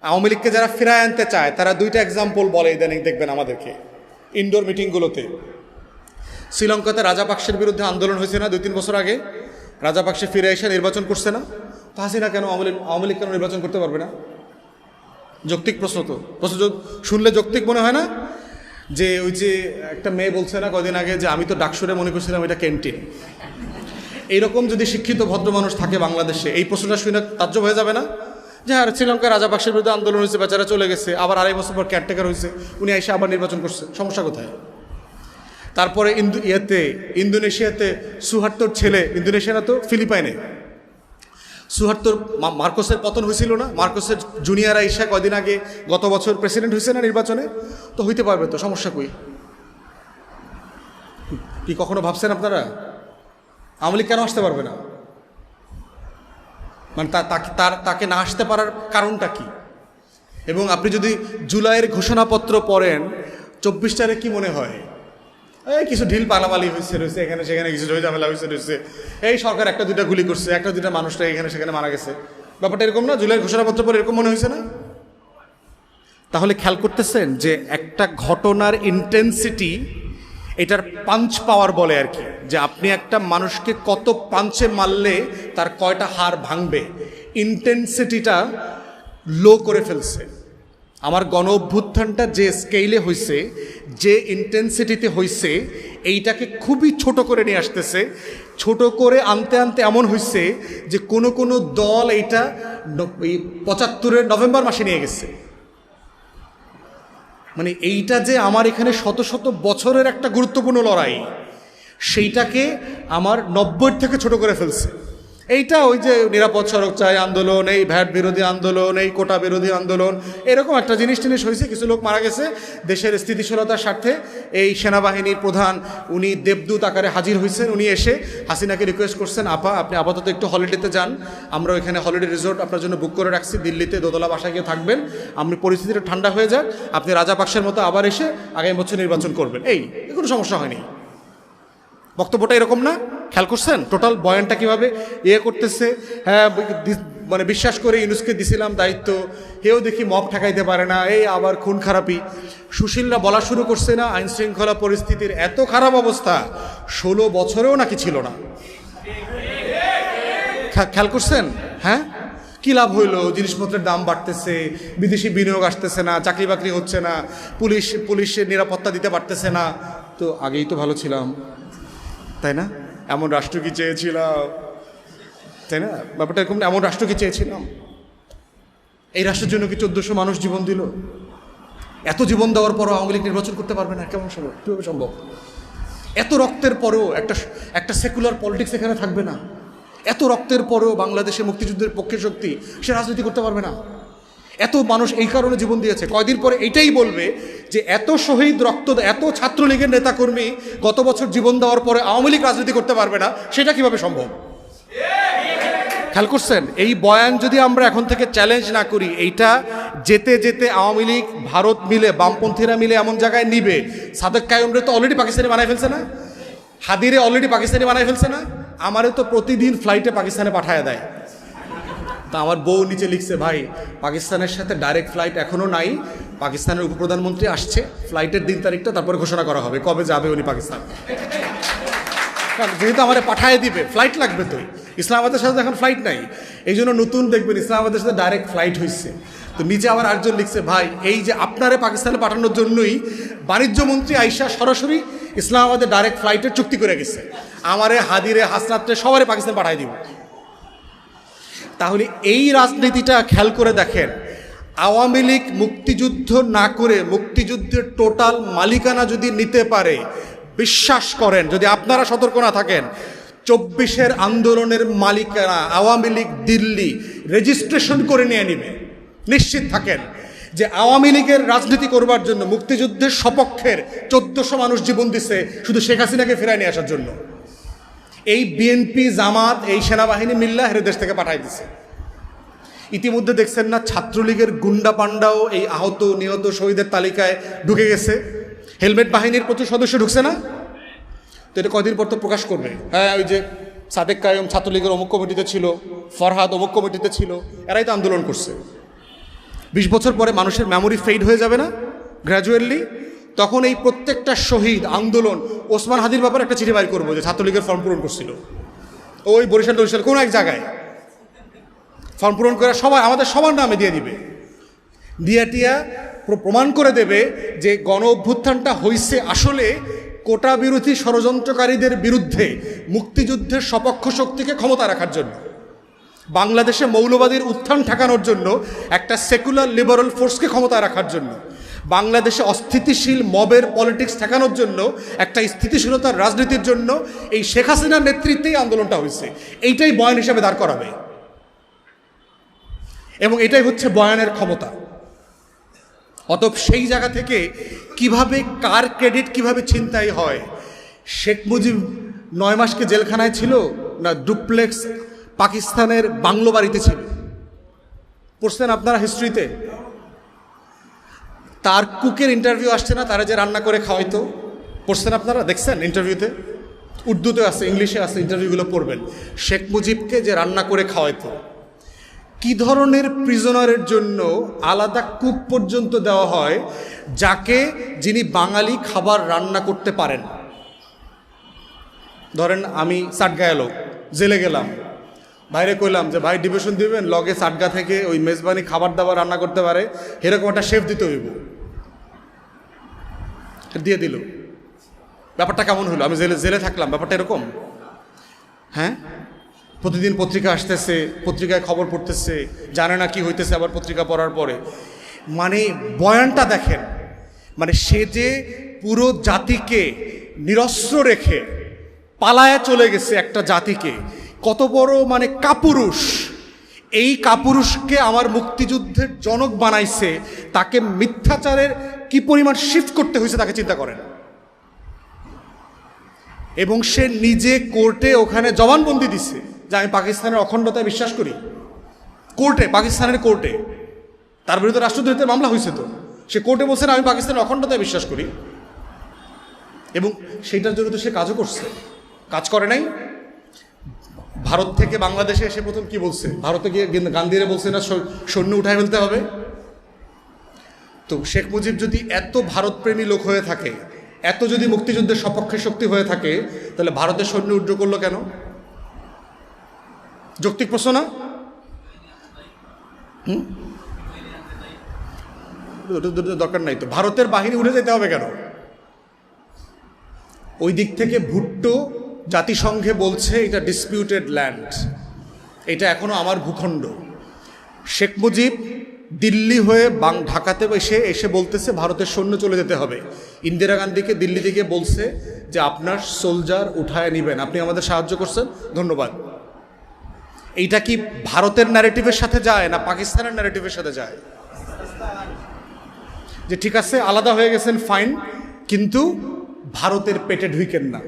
আওয়ামী লীগকে যারা ফিরায় আনতে চায় তারা দুইটা এক্সাম্পল বলে ইদানিং দেখবেন আমাদেরকে ইনডোর মিটিংগুলোতে। শ্রীলঙ্কাতে রাজাপাকসের বিরুদ্ধে আন্দোলন হয়েছে না 2-3 বছর আগে? রাজাপাকসে ফিরে এসে নির্বাচন করছে না? তো হাসিনা কেন আওয়ামী লীগ কেন নির্বাচন করতে পারবে না? যৌক্তিক প্রশ্ন তো। প্রশ্ন শুনলে যৌক্তিক মনে হয় না? যে ওই যে একটা মেয়ে বলছে না কদিন আগে যে আমি তো ডাকসুরে মনে করছিলাম এটা ক্যান্টিন। এইরকম যদি শিক্ষিত ভদ্র মানুষ থাকে বাংলাদেশে, এই প্রশ্নটা শুনে তাজ্জব হয়ে যাবে না? যে আর শ্রীলঙ্কায় রাজাপাকসের বিরুদ্ধে আন্দোলন হয়েছে, বেচারা চলে গেছে, আবার 2.5 বছর পর কেয়ারটেকার হয়েছে, উনি এসে আবার নির্বাচন করছে, সমস্যা কোথায়? তারপরে ইন্দোনেশিয়াতে সুহার্তোর ছেলে, ইন্দোনেশিয়া না তো ফিলিপাইনে, সুহার্তোর মার্কোসের পতন হয়েছিল না? মার্কোসের জুনিয়র আইসা কয়দিন আগে গত বছর প্রেসিডেন্ট হয়েছে না নির্বাচনে? তো হইতে পারবে তো, সমস্যা কই? কি কখনো ভাবছেন আপনারা আওয়ামী লীগ কেন আসতে পারবে না? মানে তাকে না আসতে পারার কারণটা কি? এবং আপনি যদি জুলাইয়ের ঘোষণাপত্র পড়েন 24 কি মনে হয়? এই কিছু ঢিল পালাপালি রয়েছে এখানে সেখানে, কিছু ঝামেলা রয়েছে, এই সরকার 1-2টা গুলি করছে, 1-2টা মানুষরা এখানে সেখানে মারা গেছে, ব্যাপারটা এরকম না? জুলাইয়ের ঘোষণাপত্র পরে এরকম মনে হয়েছে না? তাহলে খেয়াল করতেছেন যে একটা ঘটনার ইন্টেন্সিটি, এটার পাঞ্চ পাওয়ার বলে আর কি, যে আপনি একটা মানুষকে কত পাঞ্চে মারলে তার কয়টা হাড় ভাঙবে, ইন্টেন্সিটিটা লো করে ফেলছে। আমার গণ অভ্যুত্থানটা যে স্কেলে হয়েছে, যে ইন্টেন্সিটিতে হয়েছে, এইটাকে খুবই ছোট করে নিয়ে আসতেছে। ছোট করে আনতে আনতে এমন হয়েছে যে কোনো কোনো দল এইটা 75-এর নভেম্বর মাসে নিয়ে গেছে। মানে এইটা যে আমার এখানে শত শত বছরের একটা গুরুত্বপূর্ণ লড়াই, সেইটাকে আমার 90 থেকে ছোট করে ফেলছে। এইটা ওই যে নিরাপদ সড়ক চাই আন্দোলন, এই ভ্যাট বিরোধী আন্দোলন, এই কোটা বিরোধী আন্দোলন, এরকম একটা জিনিস হয়েছে। কিছু লোক মারা গেছে দেশের স্থিতিশীলতার স্বার্থে। এই সেনাবাহিনীর প্রধান উনি দেবদূত আকারে হাজির হয়েছেন। উনি এসে হাসিনাকে রিকোয়েস্ট করছেন, আপা আপনি আপাতত একটু হলিডেতে যান, আমরা এখানে হলিডে রিসোর্ট আপনার জন্য বুক করে রাখছি দিল্লিতে, দোতলা বাসায় গিয়ে থাকবেন, আপনি পরিস্থিতিটা ঠান্ডা হয়ে যাক, আপনি রাজাপাকসের মতো আবার এসে আগামী বছর নির্বাচন করবেন। এই কোনো সমস্যা হয়নি। বক্তব্যটা এরকম না? খেয়াল করছেন টোটাল বয়ানটা কীভাবে করতেছে? হ্যাঁ, মানে বিশ্বাস করে ইউনুসকে দিছিলাম দায়িত্ব, কেউ দেখি মব ঠেকাইতে পারে না, এই আবার খুন খারাপি। সুশীলরা বলা শুরু করছে না আইন শৃঙ্খলা পরিস্থিতির এত খারাপ অবস্থা 16 বছরেও নাকি ছিল না। খেয়াল করছেন? হ্যাঁ, কী লাভ হইলো? জিনিসপত্রের দাম বাড়তেছে, বিদেশি বিনিয়োগ আসতেছে না, চাকরি বাকরি হচ্ছে না, পুলিশের নিরাপত্তা দিতে পারতেছে না। তো আগেই তো ভালো ছিলাম, তাই না? এমন রাষ্ট্র কি চেয়েছিলাম, তাই না? ব্যাপারটা এরকম, এমন রাষ্ট্র কি চেয়েছিলাম? এই রাষ্ট্রের জন্য কি 1400 মানুষ জীবন দিল? এত জীবন দেওয়ার পরও আওয়ামী লীগ নির্বাচন করতে পারবে না? কেমন সম্ভব? কীভাবে সম্ভব? এত রক্তের পরও একটা সেকুলার পলিটিক্স এখানে থাকবে না? এত রক্তের পরও বাংলাদেশে মুক্তিযুদ্ধের পক্ষে শক্তি সে রাজনীতি করতে পারবে না? এত মানুষ এই কারণে জীবন দিয়েছে, কয়দিন পরে এইটাই বলবে যে এত শহীদ রক্ত, এত ছাত্রলীগের নেতাকর্মী গত বছর জীবন দেওয়ার পরে আওয়ামী লীগ রাজনীতি করতে পারবে না? সেটা কিভাবে সম্ভব? খেয়াল করছেন? এই বয়ান যদি আমরা এখন থেকে চ্যালেঞ্জ না করি, এইটা যেতে যেতে আওয়ামী লীগ, ভারত মিলে, বামপন্থীরা মিলে এমন জায়গায় নিবে, সাদেক কায়ুমরে তো অলরেডি পাকিস্তানি বানাই ফেলছে না? হাদিরে অলরেডি পাকিস্তানি বানাই ফেলছে না? আমারে তো প্রতিদিন ফ্লাইটে পাকিস্তানে পাঠায় দেয়। তা আমার বউ নিচে লিখছে, ভাই পাকিস্তানের সাথে ডাইরেক্ট ফ্লাইট এখনও নাই, পাকিস্তানের উপপ্রধানমন্ত্রী আসছে, ফ্লাইটের দিন তারিখটা তারপরে ঘোষণা করা হবে কবে যাবে উনি পাকিস্তান। যেহেতু আমার পাঠায় দিবে, ফ্লাইট লাগবে তো। ইসলামাবাদের সাথে এখন ফ্লাইট নাই, এই জন্য নতুন দেখবেন ইসলামাবাদের সাথে ডাইরেক্ট ফ্লাইট হয়েছে। তো নিচে আবার আরেকজন লিখছে, ভাই এই যে আপনারে পাকিস্তানে পাঠানোর জন্যই বাণিজ্যমন্ত্রী আইসা সরাসরি ইসলামাবাদে ডাইরেক্ট ফ্লাইটের চুক্তি করে গেছে, আমারে, হাদিরে, হাসনাত্রে সবারে পাকিস্তান পাঠাই দিব। তাহলে এই রাজনীতিটা খেয়াল করে দেখেন, আওয়ামী লীগ মুক্তিযুদ্ধ না করে মুক্তিযুদ্ধের টোটাল মালিকানা যদি নিতে পারে, বিশ্বাস করেন যদি আপনারা সতর্ক না থাকেন, 24-এর আন্দোলনের মালিকানা আওয়ামী লীগ দিল্লি রেজিস্ট্রেশন করে নিয়ে নিবে। নিশ্চিত থাকেন যে আওয়ামী লীগের রাজনীতি করবার জন্য মুক্তিযুদ্ধের সপক্ষের 1400 মানুষ জীবন দিছে শুধু শেখ হাসিনাকে ফেরায় নিয়ে আসার জন্য। এই বিএনপি, জামাত, এই সেনাবাহিনী মিল্লা হেরে দেশ থেকে পাঠাই দিছে। ইতিমধ্যে দেখছেন না ছাত্রলীগের গুন্ডা পান্ডাও এই আহত নিহত শহীদের তালিকায় ঢুকে গেছে। হেলমেট বাহিনীর প্রচুর সদস্য ঢুকছে না? তো এটা কদিন পর তো প্রকাশ করবে। হ্যাঁ, ওই যে সাদেক কায়ুম ছাত্রলীগের অমুক কমিটিতে ছিল, ফরহাদ অমুক কমিটিতে ছিল, এরাই তো আন্দোলন করছে। 20 বছর পরে মানুষের মেমোরি ফেড হয়ে যাবে না গ্র্যাজুয়ালি? তখন এই প্রত্যেকটা শহীদ আন্দোলন, ওসমান হাদির ব্যাপারে একটা চিঠি বাইর করবো যে ছাত্রলীগের ফর্ম পূরণ করছিল ওই বরিশাল টরিশাল কোনো এক জায়গায় ফর্ম পূরণ করে সবাই আমাদের সবার নামে দিয়ে দিবে, দিয়া টিয়া প্রমাণ করে দেবে যে গণ অভ্যুত্থানটা হইছে আসলে কোটা বিরোধী ষড়যন্ত্রকারীদের বিরুদ্ধে মুক্তিযুদ্ধের সপক্ষ শক্তিকে ক্ষমতা রাখার জন্য, বাংলাদেশে মৌলবাদীর উত্থান ঠেকানোর জন্য, একটা সেকুলার লিবারাল ফোর্সকে ক্ষমতা রাখার জন্য, বাংলাদেশে অস্থিতিশীল মবের পলিটিক্স ঠেকানোর জন্য, একটা স্থিতিশীলতার রাজনীতির জন্য এই শেখ হাসিনার নেতৃত্বেই আন্দোলনটা হয়েছে। এইটাই বয়ান হিসাবে দাঁড় করাবে এবং এটাই হচ্ছে বয়ানের ক্ষমতা। অতএব সেই জায়গা থেকে কিভাবে কার ক্রেডিট কিভাবে ছিনতাই হয়, শেখ মুজিব 9 মাসকে জেলখানায় ছিল না ডুপ্লেক্স পাকিস্তানের বাংলো বাড়িতে ছিল? পড়ছেন আপনারা হিস্ট্রিতে? তার কুকের ইন্টারভিউ আসছে না, তারা যে রান্না করে খাওয়াইতো, পড়ছেন আপনারা? দেখছেন ইন্টারভিউতে? উর্দুতে আছে, ইংলিশে আছে, ইন্টারভিউগুলো পড়বেন। শেখ মুজিবকে যে রান্না করে খাওয়াইতো, কি ধরনের প্রিজনারের জন্য আলাদা কুক পর্যন্ত দেওয়া হয় যিনি বাঙালি খাবার রান্না করতে পারেন। ধরেন আমি সাটগাঁয়ে লোক, জেলে গেলাম, বাইরে কইলাম যে ভাই ডিভিশন দিবেন, লগে সাটগা থেকে ওই মেজবানি খাবার দাবার রান্না করতে পারে এরকম একটা শেফ দিতে হইব, দিয়ে দিল। ব্যাপারটা কেমন হলো? আমি জেলে থাকলাম, ব্যাপারটা এরকম? হ্যাঁ, প্রতিদিন পত্রিকা আসতেছে, পত্রিকায় খবর পড়তেছে, জানে না কি হইতেছে আবার পত্রিকা পড়ার পরে। মানে বয়ানটা দেখেন, মানে সে যে পুরো জাতিকে নিরস্ত্র রেখে পালায়া চলে গেছে একটা জাতিকে, কত বড় মানে কাপুরুষ। এই কাপুরুষকে আমার মুক্তিযুদ্ধের জনক বানাইছে, তাকে মিথ্যাচারের কি পরিমাণ শিফট করতে হয়েছে তাকে চিন্তা করেন। এবং সে নিজে কোর্টে ওখানে জবানবন্দি দিছে যে আমি পাকিস্তানের অখণ্ডতায় বিশ্বাস করি। কোর্টে, পাকিস্তানের কোর্টে তার বিরুদ্ধে রাষ্ট্রদ্রোহিতার মামলা হয়েছে, তো সে কোর্টে বলছে না আমি পাকিস্তানের অখণ্ডতায় বিশ্বাস করি। এবং সেইটার জন্য তো সে কাজও করছে, কাজ করে নাই। ভারত থেকে বাংলাদেশে এসে প্রথম কি বলছে? ভারতে গিয়ে গান্ধীরে বলছে না সৈন্য উঠায় ফেলতে হবে। তো শেখ মুজিব যদি এত ভারতপ্রেমী লোক হয়ে থাকে, এত যদি মুক্তিযুদ্ধের সপক্ষে শক্তি হয়ে থাকে, তাহলে ভারতের সৈন্য উড্র করলো কেন? যৌক্তিক প্রশ্ন না? দরকার নাই তো, ভারতের বাহিনী উঠে যেতে হবে কেন? ওই দিক থেকে ভুট্টো জাতিসংঘে বলছে এটা ডিসপিউটেড ল্যান্ড, এটা এখনো আমার ভূখণ্ড। শেখ মুজিব দিল্লি হয়ে ঢাকাতে এসে বলতেছে ভারতের সৈন্য চলে যেতে হবে। ইন্দিরা গান্ধীকে দিল্লি থেকে বলছে যে আপনার সোলজার উঠায় নেবেন, আপনি আমাদের সাহায্য করছেন, ধন্যবাদ। এইটা কি ভারতের ন্যারেটিভের সাথে যায় না পাকিস্তানের ন্যারেটিভের সাথে যায়? যে ঠিক আছে আলাদা হয়ে গেছেন ফাইন, কিন্তু ভারতের পেটে ঢুইকেন না।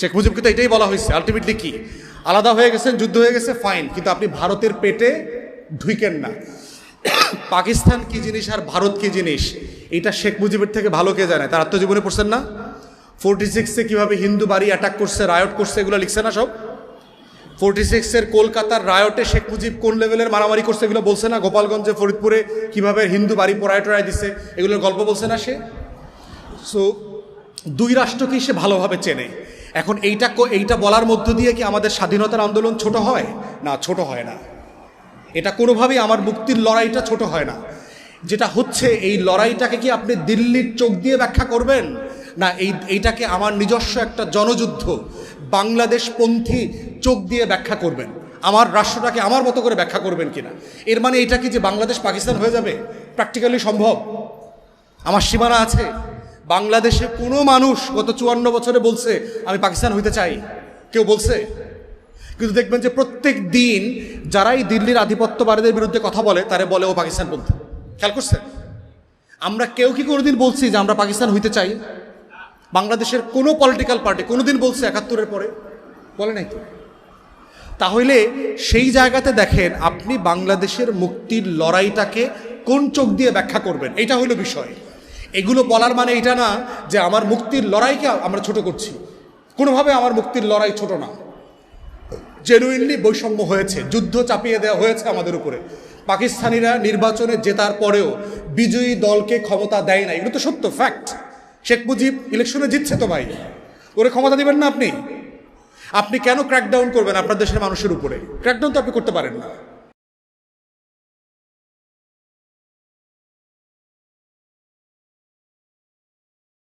শেখ মুজিবকে তো এটাই বলা হয়েছে। আলটিমেটলি কি? আলাদা হয়ে গেছেন, যুদ্ধ হয়ে গেছে, ফাইন, কিন্তু আপনি ভারতের পেটে ঢুইকেন না। পাকিস্তান কি জিনিস আর ভারত কি জিনিস, এটা শেখ মুজিবের থেকে ভালো কে জানে? তার আত্মজীবনে পড়ছেন না? 46-এ কিভাবে হিন্দু বাড়ি অ্যাটাক করছে, রায়ট করছে, এগুলো লিখছে না সব? 46-এর কলকাতার রায়টে শেখ মুজিব কোন লেভেলের মারামারি করছে এগুলো বলছে না? গোপালগঞ্জে, ফরিদপুরে কিভাবে হিন্দু বাড়ি পোড়ায় টোড়ায় দিছে, এগুলোর গল্প বলছে না সে? সো দুই রাষ্ট্রকেই সে ভালোভাবে চেনে। এখন এইটা বলার মধ্য দিয়ে কি আমাদের স্বাধীনতার আন্দোলন ছোট হয়? না, ছোট হয় না। এটা কোনোভাবেই আমার মুক্তির লড়াইটা ছোট হয় না। যেটা হচ্ছে এই লড়াইটাকে কি আপনি দিল্লির চোখ দিয়ে ব্যাখ্যা করবেন, না এইটাকে আমার নিজস্ব একটা জনযুদ্ধ বাংলাদেশপন্থী চোখ দিয়ে ব্যাখ্যা করবেন? আমার রাষ্ট্রটাকে আমার মতো করে ব্যাখ্যা করবেন কিনা? এর মানে এটা কি যে বাংলাদেশ পাকিস্তান হয়ে যাবে? প্র্যাকটিক্যালি সম্ভব? আমার সীমানা আছে। বাংলাদেশে কোনো মানুষ গত 54 বছরে বলছে আমি পাকিস্তান হইতে চাই? কেউ বলছে? কিন্তু দেখবেন যে প্রত্যেক দিন যারাই দিল্লির আধিপত্যবাদীদের বিরুদ্ধে কথা বলে তারা বলে ও পাকিস্তানপন্থী। খেয়াল করছেন? আমরা কেউ কি কোনোদিন বলছি যে আমরা পাকিস্তান হইতে চাই? বাংলাদেশের কোনো পলিটিক্যাল পার্টি কোনোদিন বলছে 71-এর পরে? বলে নাই তো। তাহলে সেই জায়গাতে দেখেন আপনি বাংলাদেশের মুক্তির লড়াইটাকে কোন চোখ দিয়ে ব্যাখ্যা করবেন, এটা হলো বিষয়। এগুলো বলার মানে এটা না যে আমার মুক্তির লড়াইকে আমরা ছোট করছি। কোনোভাবে আমার মুক্তির লড়াই ছোট না। জেনুইনলি বৈষম্য হয়েছে, যুদ্ধ চাপিয়ে দেওয়া হয়েছে আমাদের উপরে, পাকিস্তানিরা নির্বাচনে জেতার পরেও বিজয়ী দলকে ক্ষমতা দেয় না, এগুলো তো সত্য ফ্যাক্ট। শেখ মুজিব ইলেকশনে জিতছে তো ভাই, ওরে ক্ষমতা দিবেন না আপনি? আপনি কেন ক্র্যাকডাউন করবেন আপনার দেশের মানুষের উপরে? ক্র্যাকডাউন তো আপনি করতে পারেন না।